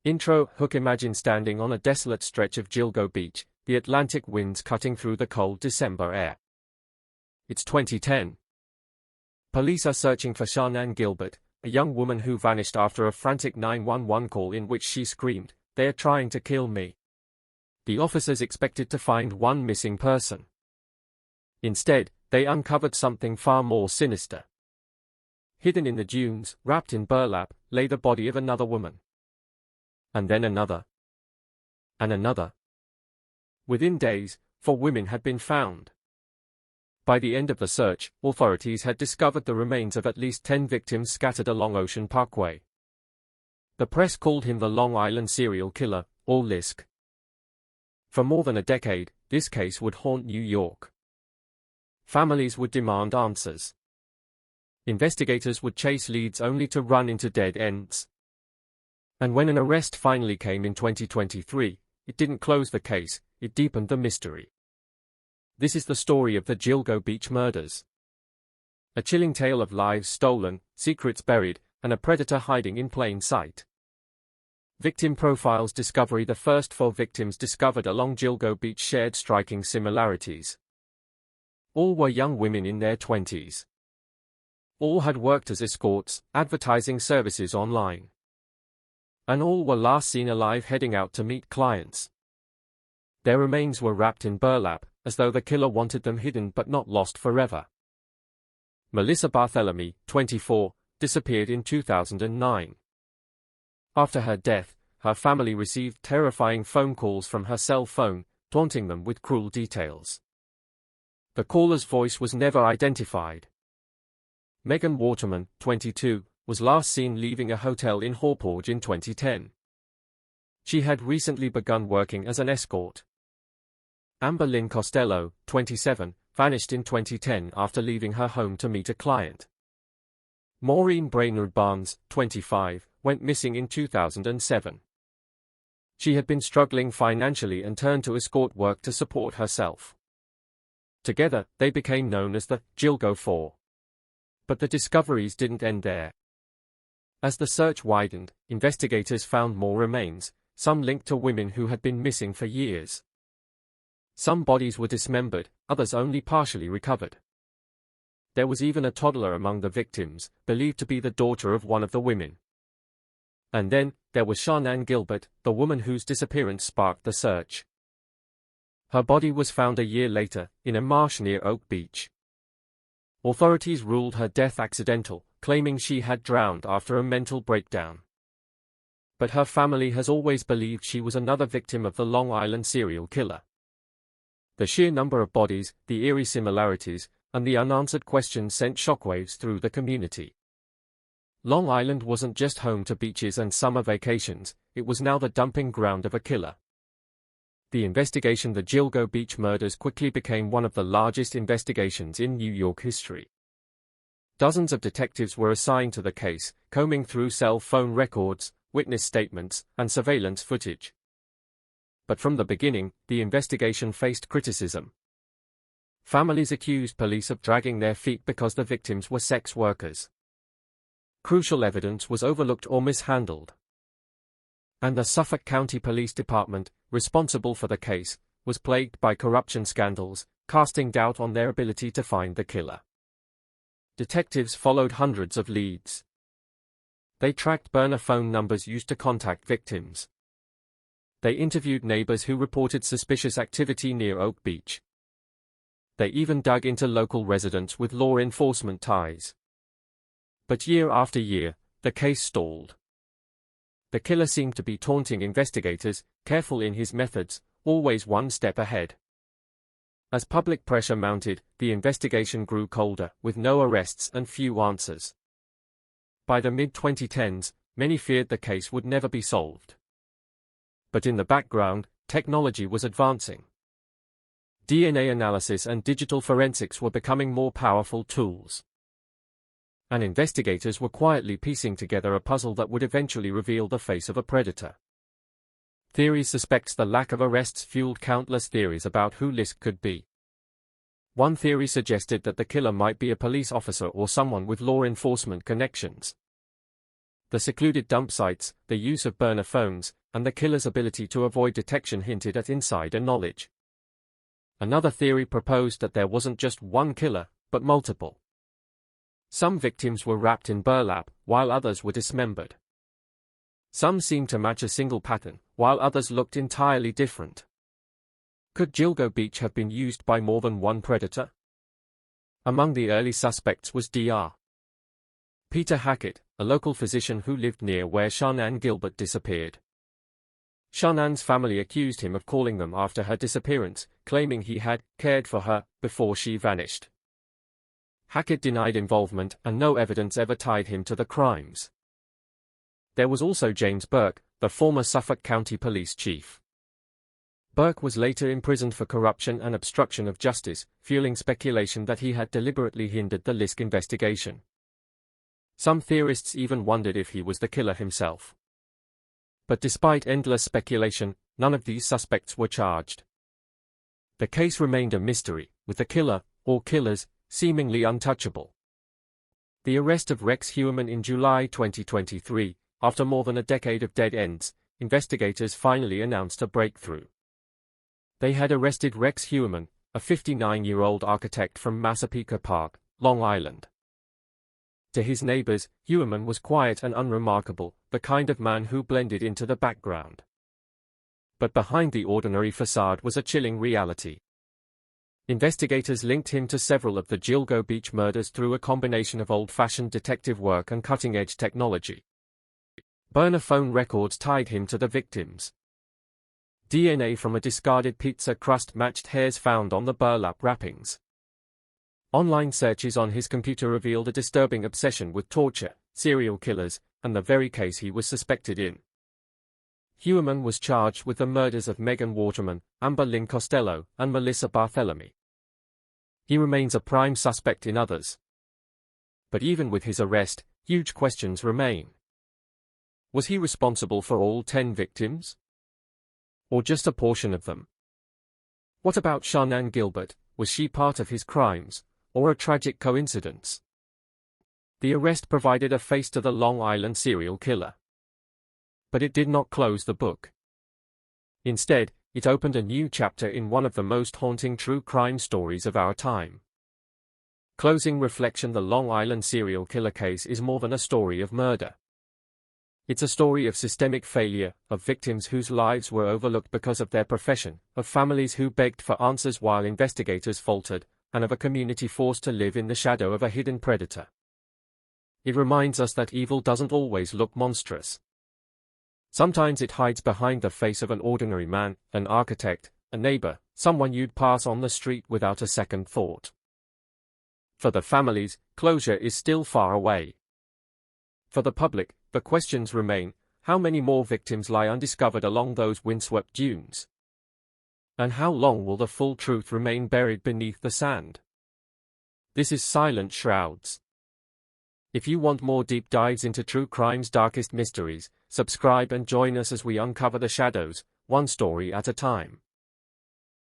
Intro Hook. Imagine standing on a desolate stretch of Gilgo Beach, the Atlantic winds cutting through the cold December air. It's 2010. Police are searching for Shannan Gilbert, a young woman who vanished after a frantic 911 call in which she screamed, "They are trying to kill me." The officers expected to find one missing person. Instead, they uncovered something far more sinister. Hidden in the dunes, wrapped in burlap, lay the body of another woman. And then another. And another. Within days, 4 women had been found. By the end of the search, authorities had discovered the remains of at least 10 victims scattered along Ocean Parkway. The press called him the Long Island serial killer, or LISK. For more than a decade, this case would haunt New York. Families would demand answers. Investigators would chase leads only to run into dead ends. And when an arrest finally came in 2023, it didn't close the case, it deepened the mystery. This is the story of the Gilgo Beach murders. A chilling tale of lives stolen, secrets buried, and a predator hiding in plain sight. Victim profiles discovery. The first 4 victims discovered along Gilgo Beach shared striking similarities. All were young women in their 20s. All had worked as escorts, advertising services online. And all were last seen alive heading out to meet clients. Their remains were wrapped in burlap, as though the killer wanted them hidden but not lost forever. Melissa Barthelemy, 24, disappeared in 2009. After her death, her family received terrifying phone calls from her cell phone, taunting them with cruel details. The caller's voice was never identified. Megan Waterman, 22, was last seen leaving a hotel in Hauppauge in 2010. She had recently begun working as an escort. Amber Lynn Costello, 27, vanished in 2010 after leaving her home to meet a client. Maureen Brainerd Barnes, 25, went missing in 2007. She had been struggling financially and turned to escort work to support herself. Together, they became known as the Gilgo 4. But the discoveries didn't end there. As the search widened, investigators found more remains, some linked to women who had been missing for years. Some bodies were dismembered, others only partially recovered. There was even a toddler among the victims, believed to be the daughter of one of the women. And then, there was Shannan Gilbert, the woman whose disappearance sparked the search. Her body was found a year later, in a marsh near Oak Beach. Authorities ruled her death accidental, claiming she had drowned after a mental breakdown. But her family has always believed she was another victim of the Long Island serial killer. The sheer number of bodies, the eerie similarities, and the unanswered questions sent shockwaves through the community. Long Island wasn't just home to beaches and summer vacations, it was now the dumping ground of a killer. The investigation. The Gilgo Beach murders quickly became one of the largest investigations in New York history. Dozens of detectives were assigned to the case, combing through cell phone records, witness statements, and surveillance footage. But from the beginning, the investigation faced criticism. Families accused police of dragging their feet because the victims were sex workers. Crucial evidence was overlooked or mishandled. And the Suffolk County Police Department, responsible for the case, was plagued by corruption scandals, casting doubt on their ability to find the killer. Detectives followed hundreds of leads. They tracked burner phone numbers used to contact victims. They interviewed neighbors who reported suspicious activity near Oak Beach. They even dug into local residents with law enforcement ties. But year after year, the case stalled. The killer seemed to be taunting investigators, careful in his methods, always one step ahead. As public pressure mounted, the investigation grew colder, with no arrests and few answers. By the mid-2010s, many feared the case would never be solved. But in the background, technology was advancing. DNA analysis and digital forensics were becoming more powerful tools. And investigators were quietly piecing together a puzzle that would eventually reveal the face of a predator. Theories suspects the lack of arrests fueled countless theories about who LISK could be. One theory suggested that the killer might be a police officer or someone with law enforcement connections. The secluded dump sites, the use of burner phones, and the killer's ability to avoid detection hinted at insider knowledge. Another theory proposed that there wasn't just one killer, but multiple. Some victims were wrapped in burlap, while others were dismembered. Some seemed to match a single pattern, while others looked entirely different. Could Gilgo Beach have been used by more than one predator? Among the early suspects was Dr. Peter Hackett, a local physician who lived near where Shannan Gilbert disappeared. Shannan's family accused him of calling them after her disappearance, claiming he had cared for her before she vanished. Hackett denied involvement, and no evidence ever tied him to the crimes. There was also James Burke, the former Suffolk County Police Chief. Burke was later imprisoned for corruption and obstruction of justice, fueling speculation that he had deliberately hindered the LISK investigation. Some theorists even wondered if he was the killer himself. But despite endless speculation, none of these suspects were charged. The case remained a mystery, with the killer, or killers, seemingly untouchable. The arrest of Rex Heuermann in July 2023, after more than a decade of dead ends, investigators finally announced a breakthrough. They had arrested Rex Heuermann, a 59-year-old architect from Massapequa Park, Long Island. To his neighbors, Heuermann was quiet and unremarkable, the kind of man who blended into the background. But behind the ordinary facade was a chilling reality. Investigators linked him to several of the Gilgo Beach murders through a combination of old-fashioned detective work and cutting-edge technology. Burner phone records tied him to the victims. DNA from a discarded pizza crust matched hairs found on the burlap wrappings. Online searches on his computer revealed a disturbing obsession with torture, serial killers, and the very case he was suspected in. Heuermann was charged with the murders of Megan Waterman, Amber Lynn Costello, and Melissa Barthelemy. He remains a prime suspect in others. But even with his arrest, huge questions remain. Was he responsible for all 10 victims? Or just a portion of them? What about Shannan Gilbert? Was she part of his crimes, or a tragic coincidence? The arrest provided a face to the Long Island serial killer. But it did not close the book. Instead, it opened a new chapter in one of the most haunting true crime stories of our time. Closing reflection: the Long Island serial killer case is more than a story of murder. It's a story of systemic failure, of victims whose lives were overlooked because of their profession, of families who begged for answers while investigators faltered, and of a community forced to live in the shadow of a hidden predator. It reminds us that evil doesn't always look monstrous. Sometimes it hides behind the face of an ordinary man, an architect, a neighbor, someone you'd pass on the street without a second thought. For the families, closure is still far away. For the public, the questions remain: how many more victims lie undiscovered along those windswept dunes? And how long will the full truth remain buried beneath the sand? This is Silent Shrouds. If you want more deep dives into true crime's darkest mysteries, subscribe and join us as we uncover the shadows, one story at a time.